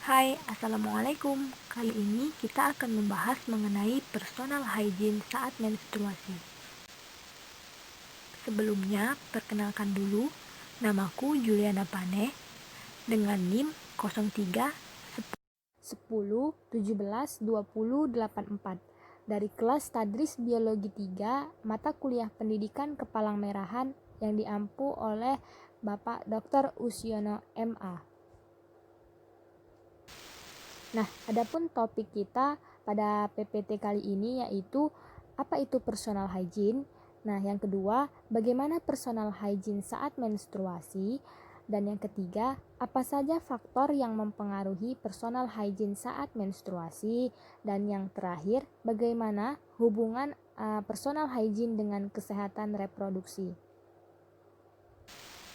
Hai, Assalamualaikum. Kali ini kita akan membahas mengenai personal hygiene saat menstruasi. Sebelumnya, perkenalkan dulu, namaku Juliana Pane dengan NIM 03 10 17 20 84 dari kelas Tadris Biologi 3, mata kuliah Pendidikan Kepalang Merahan yang diampu oleh Bapak Dr. Usyono MA. Nah, adapun topik kita pada PPT kali ini yaitu apa itu personal hygiene. Nah, yang kedua, bagaimana personal hygiene saat menstruasi. Dan yang ketiga, apa saja faktor yang mempengaruhi personal hygiene saat menstruasi. Dan yang terakhir, bagaimana hubungan personal hygiene dengan kesehatan reproduksi.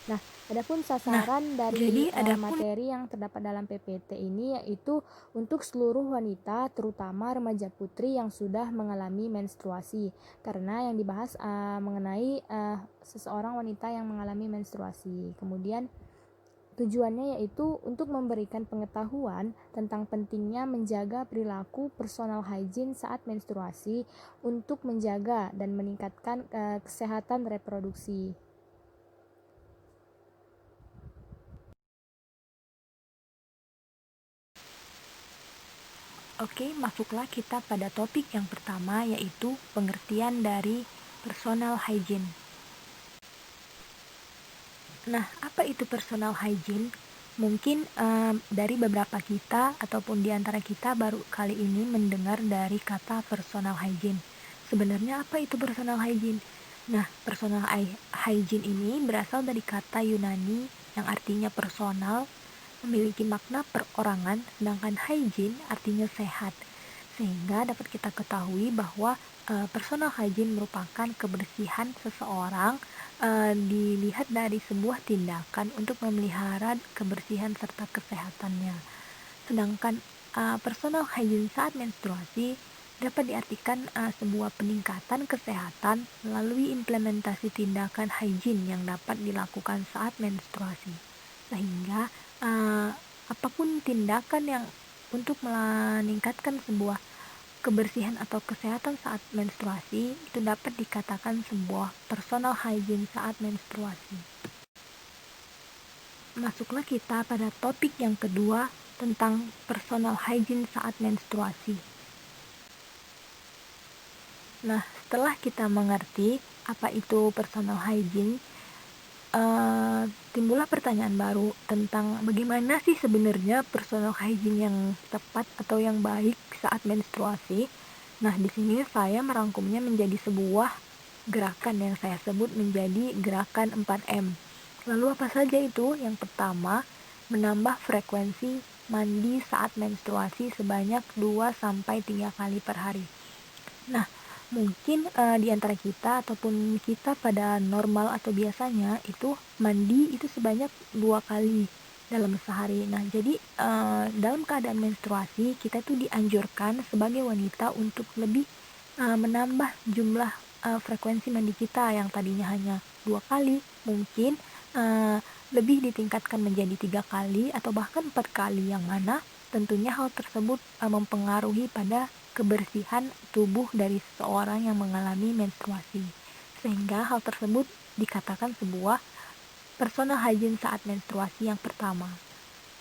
Nah, adapun sasaran dari materi yang terdapat dalam PPT ini yaitu untuk seluruh wanita, terutama remaja putri yang sudah mengalami menstruasi. Karena yang dibahas mengenai seseorang wanita yang mengalami menstruasi. Kemudian tujuannya yaitu untuk memberikan pengetahuan tentang pentingnya menjaga perilaku personal hygiene saat menstruasi untuk menjaga dan meningkatkan kesehatan reproduksi. Oke, masuklah kita pada topik yang pertama yaitu pengertian dari personal hygiene. Nah, apa itu personal hygiene? Mungkin dari beberapa kita ataupun di antara kita baru kali ini mendengar dari kata personal hygiene. Sebenarnya apa itu personal hygiene? Nah, personal hygiene ini berasal dari kata Yunani yang artinya personal, memiliki makna perorangan, sedangkan hygiene artinya sehat. Sehingga dapat kita ketahui bahwa personal hygiene merupakan kebersihan seseorang dilihat dari sebuah tindakan untuk memelihara kebersihan serta kesehatannya. Sedangkan personal hygiene saat menstruasi dapat diartikan sebuah peningkatan kesehatan melalui implementasi tindakan hygiene yang dapat dilakukan saat menstruasi. Sehingga apapun tindakan yang untuk meningkatkan sebuah kebersihan atau kesehatan saat menstruasi itu dapat dikatakan sebuah personal hygiene saat menstruasi. Masuklah kita pada topik yang kedua tentang personal hygiene saat menstruasi. Nah, setelah kita mengerti apa itu personal hygiene, timbullah pertanyaan baru tentang bagaimana sih sebenarnya personal hygiene yang tepat atau yang baik saat menstruasi. Nah, di sini saya merangkumnya menjadi sebuah gerakan yang saya sebut menjadi gerakan 4M. Lalu apa saja itu? Yang pertama, menambah frekuensi mandi saat menstruasi sebanyak 2-3 kali per hari. Nah, mungkin di antara kita ataupun kita pada normal atau biasanya itu mandi itu sebanyak 2 kali dalam sehari. Nah, jadi dalam keadaan menstruasi kita tuh dianjurkan sebagai wanita untuk lebih menambah jumlah frekuensi mandi kita yang tadinya hanya 2 kali, mungkin lebih ditingkatkan menjadi 3 kali atau bahkan 4 kali, yang mana tentunya hal tersebut mempengaruhi pada kebersihan tubuh dari seseorang yang mengalami menstruasi, sehingga hal tersebut dikatakan sebuah personal hygiene saat menstruasi yang pertama.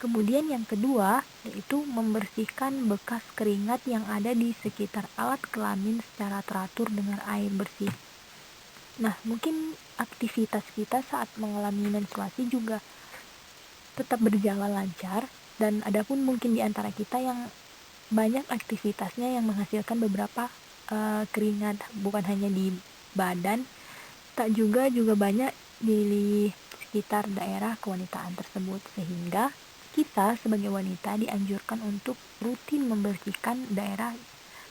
Kemudian yang kedua yaitu membersihkan bekas keringat yang ada di sekitar alat kelamin secara teratur dengan air bersih. Nah, mungkin aktivitas kita saat mengalami menstruasi juga tetap berjalan lancar, dan adapun mungkin di antara kita yang banyak aktivitasnya yang menghasilkan beberapa keringat, bukan hanya di badan, tak juga banyak di sekitar daerah kewanitaan tersebut, sehingga kita sebagai wanita dianjurkan untuk rutin membersihkan daerah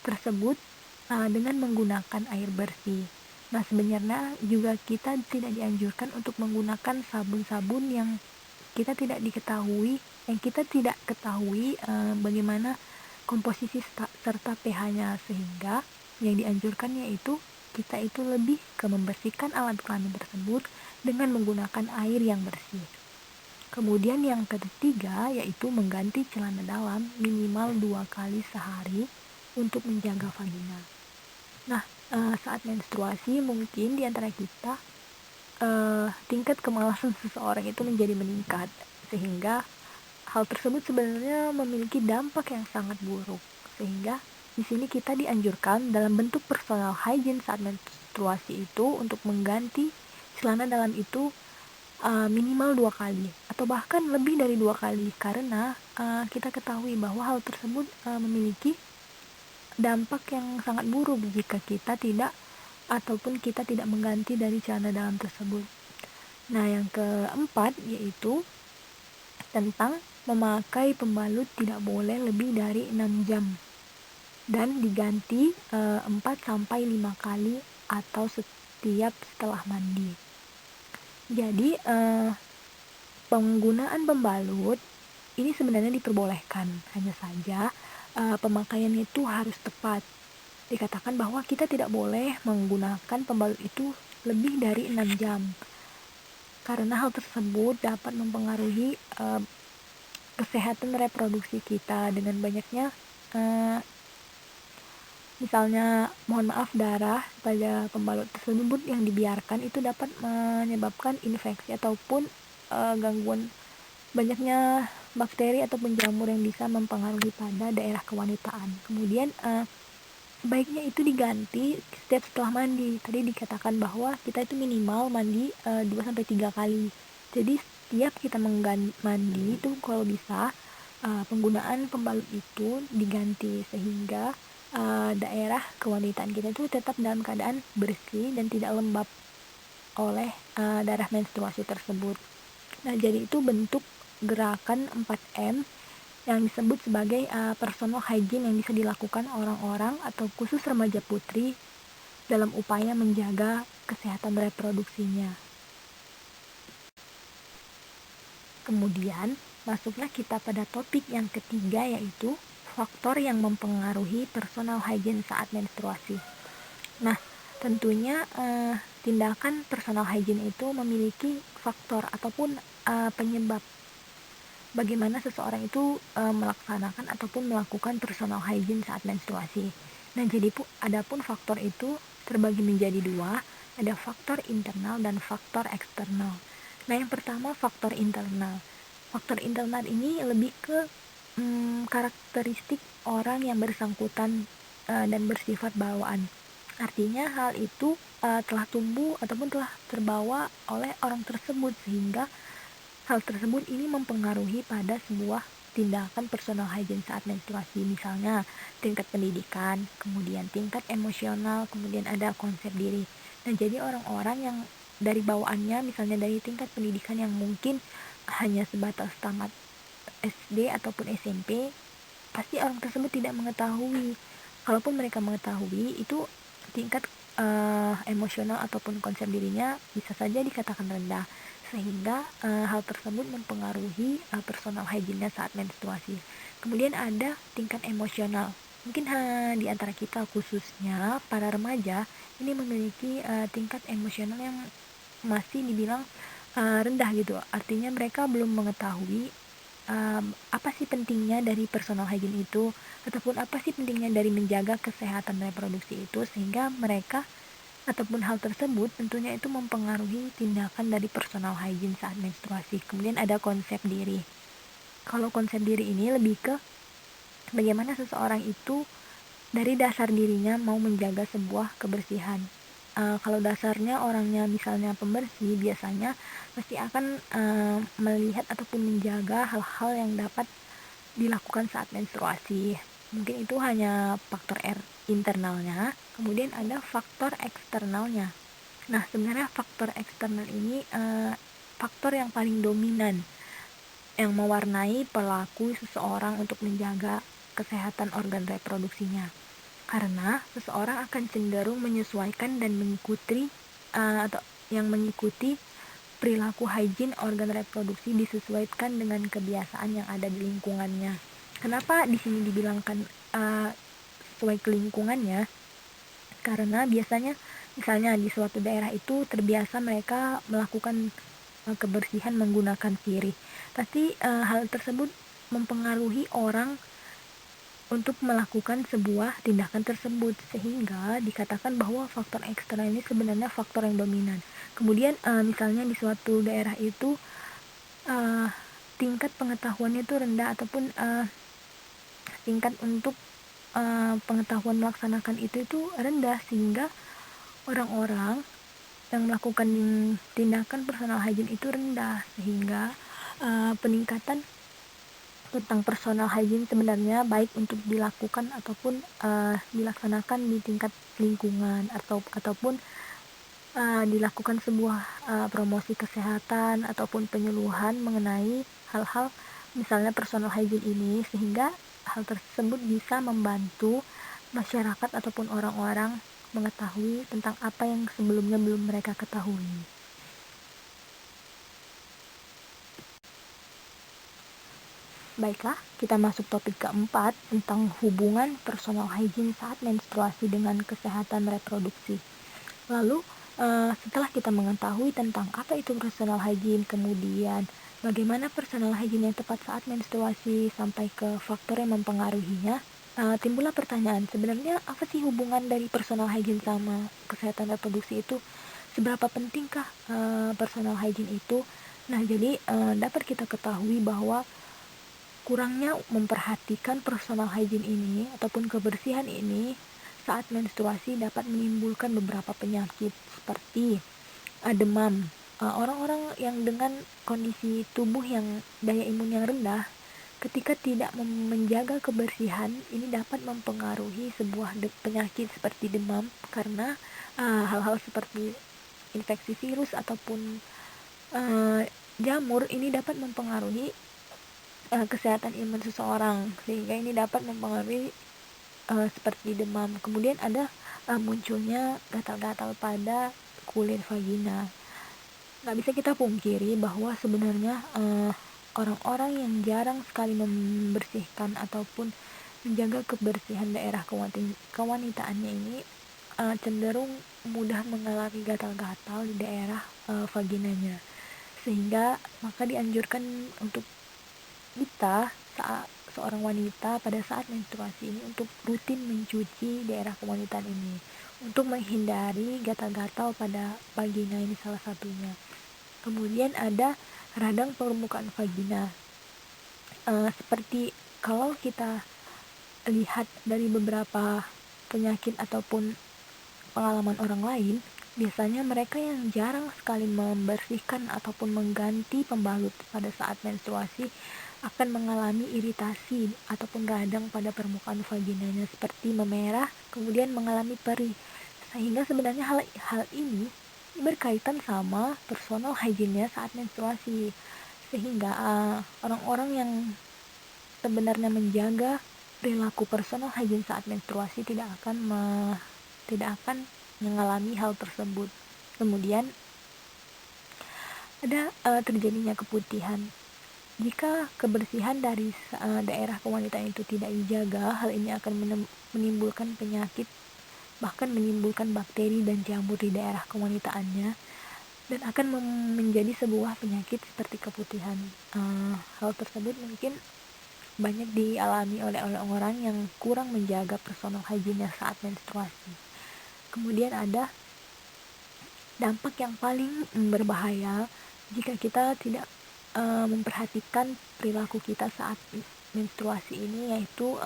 tersebut dengan menggunakan air bersih. Nah, sebenarnya juga kita tidak dianjurkan untuk menggunakan sabun-sabun yang kita tidak ketahui bagaimana komposisi serta pH-nya, sehingga yang dianjurkan yaitu kita itu lebih ke membersihkan alat kelamin tersebut dengan menggunakan air yang bersih. Kemudian yang ketiga yaitu mengganti celana dalam minimal 2 kali sehari untuk menjaga vagina. Nah, saat menstruasi mungkin di antara kita tingkat kemalasan seseorang itu menjadi meningkat, sehingga hal tersebut sebenarnya memiliki dampak yang sangat buruk. Sehingga di sini kita dianjurkan dalam bentuk personal hygiene saat menstruasi itu untuk mengganti celana dalam itu minimal 2 kali atau bahkan lebih dari 2 kali, karena kita ketahui bahwa hal tersebut memiliki dampak yang sangat buruk jika kita tidak ataupun kita tidak mengganti dari celana dalam tersebut. Nah, yang keempat yaitu tentang memakai pembalut tidak boleh lebih dari 6 jam dan diganti 4-5 kali atau setiap setelah mandi. Jadi penggunaan pembalut ini sebenarnya diperbolehkan, hanya saja pemakaian itu harus tepat. Dikatakan bahwa kita tidak boleh menggunakan pembalut itu lebih dari 6 jam. Karena hal tersebut dapat mempengaruhi kesehatan reproduksi kita dengan banyaknya misalnya mohon maaf darah pada pembalut tersebut yang dibiarkan itu dapat menyebabkan infeksi ataupun gangguan banyaknya bakteri ataupun jamur yang bisa mempengaruhi pada daerah kewanitaan. Kemudian sebaiknya itu diganti setiap setelah mandi. Tadi dikatakan bahwa kita itu minimal mandi 2-3 kali. Jadi setiap kita mandi itu kalau bisa penggunaan pembalut itu diganti sehingga daerah kewanitaan kita itu tetap dalam keadaan bersih dan tidak lembab oleh darah menstruasi tersebut. Nah, jadi itu bentuk gerakan 4M yang disebut sebagai personal hygiene yang bisa dilakukan orang-orang atau khusus remaja putri dalam upaya menjaga kesehatan reproduksinya. Kemudian masuklah kita pada topik yang ketiga yaitu faktor yang mempengaruhi personal hygiene saat menstruasi. Nah, tentunya tindakan personal hygiene itu memiliki faktor ataupun penyebab bagaimana seseorang itu melaksanakan ataupun melakukan personal hygiene saat menstruasi. Nah, jadi adapun faktor itu terbagi menjadi dua, ada faktor internal dan faktor eksternal. Nah, yang pertama faktor internal. Faktor internal ini lebih ke karakteristik orang yang bersangkutan dan bersifat bawaan. Artinya hal itu telah tumbuh ataupun telah terbawa oleh orang tersebut sehingga hal tersebut ini mempengaruhi pada sebuah tindakan personal hygiene saat menstruasi, misalnya tingkat pendidikan, kemudian tingkat emosional, kemudian ada konsep diri. Nah, jadi orang-orang yang dari bawaannya, misalnya dari tingkat pendidikan yang mungkin hanya sebatas tamat SD ataupun SMP, pasti orang tersebut tidak mengetahui. Kalaupun mereka mengetahui, itu tingkat emosional ataupun konsep dirinya bisa saja dikatakan rendah, sehingga hal tersebut mempengaruhi personal hygiene-nya saat menstruasi. Kemudian ada tingkat emosional. Mungkin di antara kita khususnya para remaja ini memiliki tingkat emosional yang masih dibilang rendah gitu. Artinya mereka belum mengetahui apa sih pentingnya dari personal hygiene itu ataupun apa sih pentingnya dari menjaga kesehatan reproduksi itu, sehingga mereka ataupun hal tersebut tentunya itu mempengaruhi tindakan dari personal hygiene saat menstruasi. Kemudian ada konsep diri. Kalau konsep diri ini lebih ke bagaimana seseorang itu dari dasar dirinya mau menjaga sebuah kebersihan. Kalau dasarnya orangnya misalnya pembersih, biasanya pasti akan melihat ataupun menjaga hal-hal yang dapat dilakukan saat menstruasi. Mungkin itu hanya faktor internalnya, kemudian ada faktor eksternalnya. Nah, sebenarnya faktor eksternal ini faktor yang paling dominan yang mewarnai perilaku seseorang untuk menjaga kesehatan organ reproduksinya. Karena seseorang akan cenderung menyesuaikan dan mengikuti atau yang mengikuti perilaku hygiene organ reproduksi disesuaikan dengan kebiasaan yang ada di lingkungannya. Kenapa di sini dibilangkan sesuai ke lingkungannya? Karena biasanya misalnya di suatu daerah itu terbiasa mereka melakukan kebersihan menggunakan sirih. Pasti hal tersebut mempengaruhi orang untuk melakukan sebuah tindakan tersebut, sehingga dikatakan bahwa faktor eksternal ini sebenarnya faktor yang dominan. Kemudian misalnya di suatu daerah itu tingkat pengetahuannya itu rendah, ataupun tingkat untuk pengetahuan melaksanakan itu rendah, sehingga orang-orang yang melakukan tindakan personal hygiene itu rendah, sehingga peningkatan tentang personal hygiene sebenarnya baik untuk dilakukan ataupun dilaksanakan di tingkat lingkungan, ataupun dilakukan sebuah promosi kesehatan ataupun penyuluhan mengenai hal-hal misalnya personal hygiene ini, sehingga hal tersebut bisa membantu masyarakat ataupun orang-orang mengetahui tentang apa yang sebelumnya belum mereka ketahui. Baiklah, kita masuk topik keempat tentang hubungan personal hygiene saat menstruasi dengan kesehatan reproduksi. Lalu, setelah kita mengetahui tentang apa itu personal hygiene, kemudian bagaimana personal hygiene yang tepat saat menstruasi sampai ke faktor yang mempengaruhinya, timbullah pertanyaan, sebenarnya apa sih hubungan dari personal hygiene sama kesehatan reproduksi itu? Seberapa pentingkah personal hygiene itu? Nah, jadi dapat kita ketahui bahwa kurangnya memperhatikan personal hygiene ini ataupun kebersihan ini saat menstruasi dapat menimbulkan beberapa penyakit seperti demam. Orang-orang yang dengan kondisi tubuh yang daya imun yang rendah, ketika tidak menjaga kebersihan, ini dapat mempengaruhi sebuah penyakit seperti demam, karena hal-hal seperti infeksi virus ataupun jamur ini dapat mempengaruhi kesehatan imun seseorang, sehingga ini dapat mempengaruhi seperti demam. Kemudian ada munculnya gatal-gatal pada kulit vagina. Nggak bisa kita pungkiri bahwa sebenarnya orang-orang yang jarang sekali membersihkan ataupun menjaga kebersihan daerah kewanitaannya ini cenderung mudah mengalami gatal-gatal di daerah vaginanya, sehingga maka dianjurkan untuk kita seorang wanita pada saat menstruasi ini untuk rutin mencuci daerah kewanitaan ini untuk menghindari gatal-gatal pada vagina, ini salah satunya. Kemudian ada radang permukaan vagina. Seperti kalau kita lihat dari beberapa penyakit ataupun pengalaman orang lain, biasanya mereka yang jarang sekali membersihkan ataupun mengganti pembalut pada saat menstruasi akan mengalami iritasi ataupun radang pada permukaan vaginanya seperti memerah, kemudian mengalami perih. Sehingga sebenarnya hal ini berkaitan sama personal hygiene saat menstruasi. Sehingga orang-orang yang sebenarnya menjaga perilaku personal hygiene saat menstruasi tidak akan mengalami hal tersebut. Kemudian ada terjadinya keputihan. Jika kebersihan dari daerah kewanitaan itu tidak dijaga, hal ini akan menimbulkan penyakit, bahkan menimbulkan bakteri dan jamur di daerah kewanitaannya, dan akan menjadi sebuah penyakit seperti keputihan. Hal tersebut mungkin banyak dialami oleh orang yang kurang menjaga personal hygiene saat menstruasi. Kemudian ada dampak yang paling berbahaya jika kita tidak memperhatikan perilaku kita saat menstruasi ini, yaitu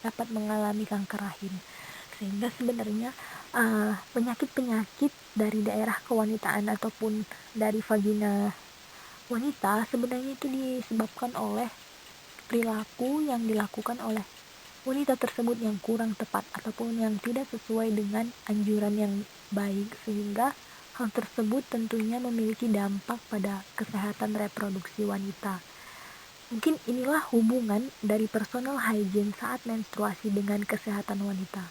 dapat mengalami kanker rahim. Sehingga sebenarnya penyakit-penyakit dari daerah kewanitaan ataupun dari vagina wanita sebenarnya itu disebabkan oleh perilaku yang dilakukan oleh wanita tersebut yang kurang tepat ataupun yang tidak sesuai dengan anjuran yang baik, sehingga hal tersebut tentunya memiliki dampak pada kesehatan reproduksi wanita. Mungkin inilah hubungan dari personal hygiene saat menstruasi dengan kesehatan wanita.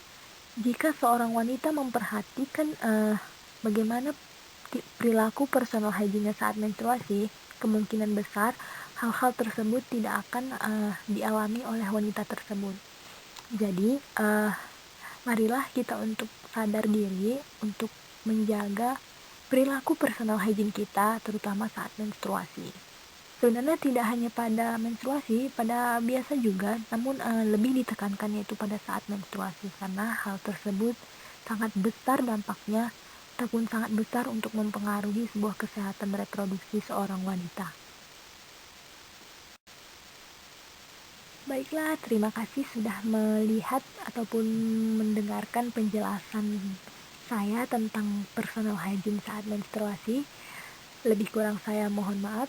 Jika seorang wanita memperhatikan bagaimana perilaku personal hygiene saat menstruasi, kemungkinan besar hal-hal tersebut tidak akan dialami oleh wanita tersebut. Jadi, marilah kita untuk sadar diri untuk menjaga perilaku personal hygiene kita, terutama saat menstruasi. Sebenarnya tidak hanya pada menstruasi, pada biasa juga, namun lebih ditekankan yaitu pada saat menstruasi karena hal tersebut sangat besar dampaknya ataupun sangat besar untuk mempengaruhi sebuah kesehatan reproduksi seorang wanita. Baiklah, terima kasih sudah melihat ataupun mendengarkan penjelasan saya tentang personal hygiene saat menstruasi. Lebih kurang saya mohon maaf.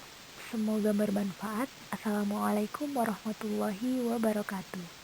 Semoga bermanfaat. Assalamualaikum warahmatullahi wabarakatuh.